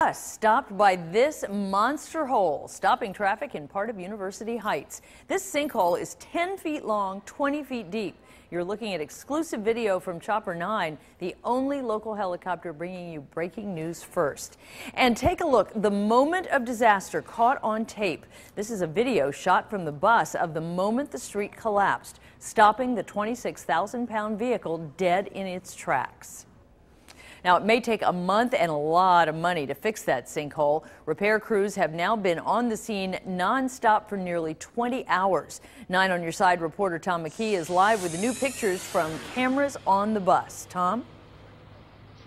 bus stopped by this monster hole, stopping traffic in part of University Heights. This sinkhole is 10 feet long, 20 feet deep. You're looking at exclusive video from Chopper 9, the only local helicopter bringing you breaking news first. And take a look, the moment of disaster caught on tape. This is a video shot from the bus of the moment the street collapsed, stopping the 26,000-pound vehicle dead in its tracks. Now, it may take a month and a lot of money to fix that sinkhole. Repair crews have now been on the scene nonstop for nearly 20 hours. 9 on Your Side reporter Tom McKee is live with the new pictures from cameras on the bus. Tom?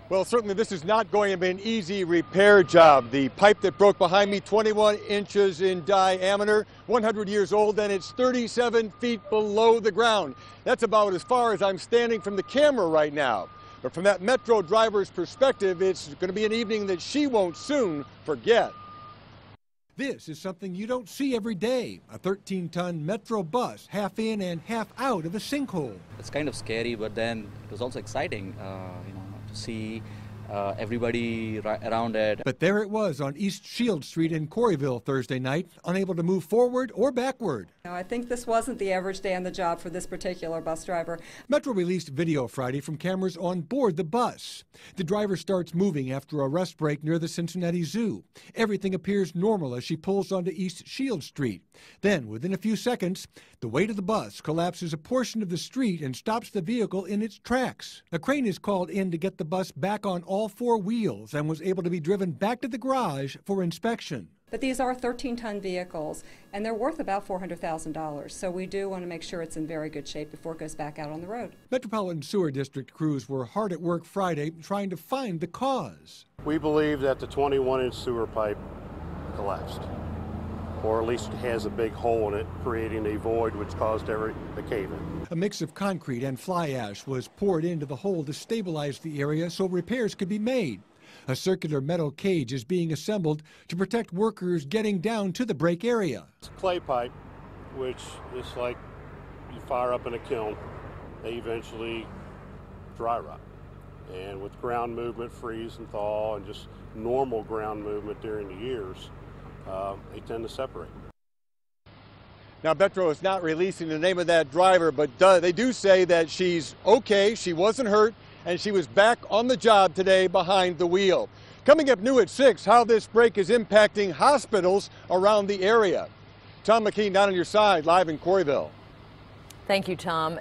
Well, certainly this is not going to be an easy repair job. The pipe that broke behind me, 21 inches in diameter, 100 years old, and it's 37 feet below the ground. That's about as far as I'm standing from the camera right now. But from that Metro driver's perspective, it's going to be an evening that she won't soon forget. This is something you don't see every day. A 13-ton Metro bus, half in and half out of a sinkhole. It's kind of scary, but then it was also exciting, to see everybody around it. But there it was on East Shield Street in Corryville Thursday night, unable to move forward or backward. Now, I think this wasn't the average day on the job for this particular bus driver. Metro released video Friday from cameras on board the bus. The driver starts moving after a rest break near the Cincinnati Zoo. Everything appears normal as she pulls onto East Shield Street. Then, within a few seconds, the weight of the bus collapses a portion of the street and stops the vehicle in its tracks. A crane is called in to get the bus back on all 4 wheels and was able to be driven back to the garage for inspection. But these are 13-ton vehicles, and they're worth about $400,000. So we do want to make sure it's in very good shape before it goes back out on the road. Metropolitan Sewer District crews were hard at work Friday trying to find the cause. We believe that the 21-inch sewer pipe collapsed, or at least it has a big hole in it, creating a void which caused the cave-in. A mix of concrete and fly ash was poured into the hole to stabilize the area so repairs could be made. A circular metal cage is being assembled to protect workers getting down to the break area. It's a clay pipe, which is like you fire up in a kiln. They eventually dry rot. And with ground movement, freeze and thaw, and just normal ground movement during the years, they tend to separate. Now, Metro is not releasing the name of that driver, but they do say that she's okay, she wasn't hurt, and she was back on the job today behind the wheel. Coming up new at 6, how this break is impacting hospitals around the area. Tom McKee, 9 on Your Side, live in Corryville. Thank you, Tom.